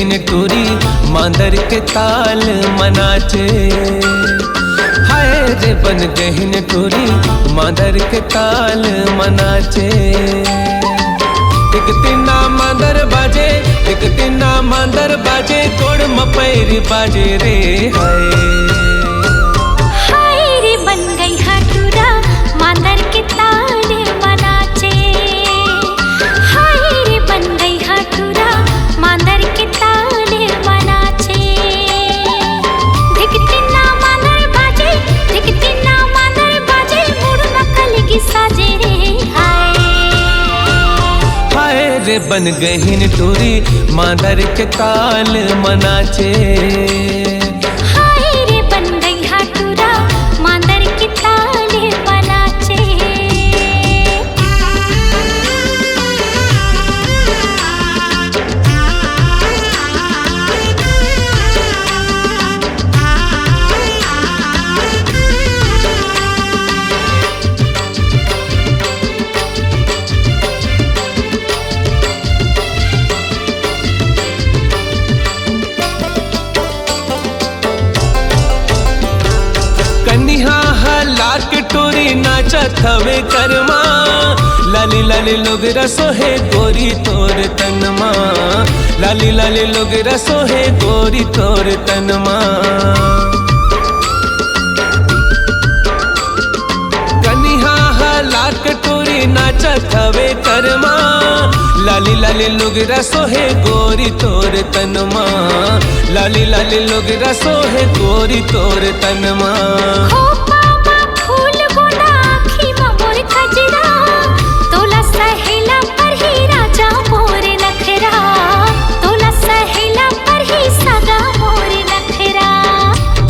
गहिन टूरी मांदर के ताल मनाचे। हाय रे बन गहिन टूरी मांदर के ताल मनाचे। टिक तिना मांदर बाजे, टिक तिना मांदर बाजे, गोड़ मपैरी बाजे रे हाय। हाय रे बन गई हटूरा मांदर के ताल मनाचे। हाय रे बन गई हटूरा मांदर के ताल मनाचे। धिक तिना मांदर बाजे, धिक तिना मांदर बाजे, मुड़ नकल की साजे रे हाय। हाय रे बन गहिन टूरी मांदर के ताल मनाचे। हाय रे बन गई हटूरा मांदर के ताल मनाचे। कन्या हला के टोरी नाचत हवे करमा। लाली लाली लोग रसो है गोरी तोर तनमा। लाली लाली लोग रसो है गोरी तोर तनमा। कन्या हला के टोरी नाचत हवे करमा। लाली लाली लोग रसो है गोरी तोर तनमा। लाली लाली लोग रसो है गोरी तोर तनमा। खोपा मा फूल गोंदा आँखी मा मोर खजरा, तोला सहेला पर ही राजा मोर नखरा। तोला सहेला पर ही सगा मोर नखरा।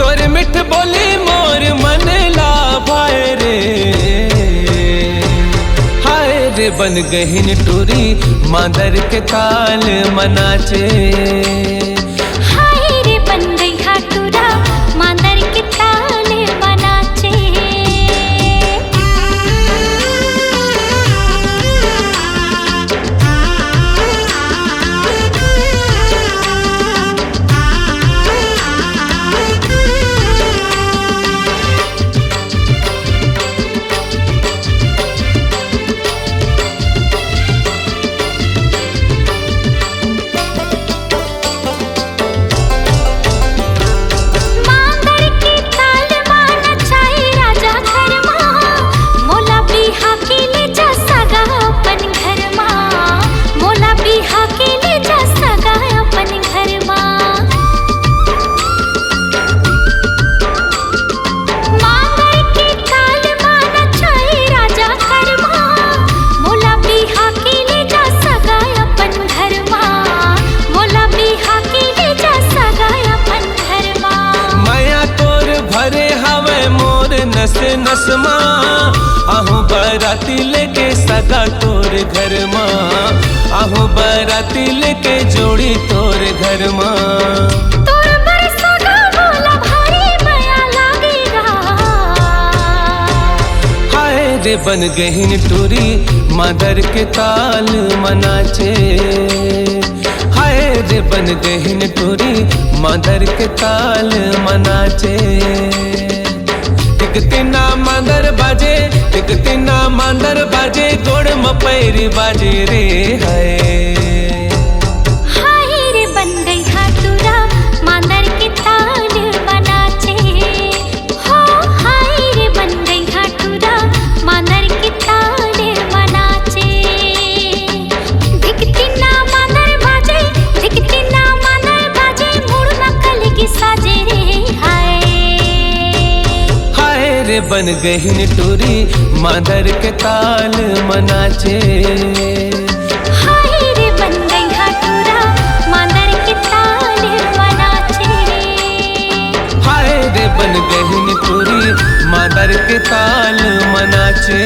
तोर मिठ बोली मोर मन ला भाई रे। हाय रे बन गहिन टूरी मांदर के ताल मनाचे। हाय रे बन गई हटूरा मांदर के ताल मनाचे। मांदर के ताल माना चाहे राजा घर माँ, मोला बिहा के ले जा सगा अपन घर माँ। मोला बिहा के ले जा सगा अपन घर माँ। मांदर के ताल माना चाहे राजा घर माँ, मोला बिहा के ले जा सगा अपन घर माँ। मोला बिहा के ले जा सगा अपन घर माँ। माया तोर भरे हवे मोर नस नस माँ। आहू बराती लेके सगा तोर घर माँ। आहू बराती लेके जोड़ी तोर घर माँ। तोर पर सगा बोला भारी माया लागेगा। हाय रे बन गहिन टूरी मांदर के ताल मनाचे। हाय रे बन गहिन टूरी मांदर के ताल मनाचे। टिक तिना मांदर बाजे, टिक तिना मांदर बाजे, गोड़ मपैरी बाजे रे हाय। हाय रे बन गई हटूरा मांदर के ताल मनाचे। हो हाय रे बन गई हटूरा मांदर के ताल मनाचे। धिक तिना मांदर बाजे, धिक तिना मांदर बाजे, मुड़ नकल की साजे रे हाय। हाय रे बन गहिन टूरी मांदर के ताल मनाचे। हाय रे बन गई हटूरा मांदर के ताल मनाचे। हाय रे बन गहिन टूरी मांदर के ताल मनाचे।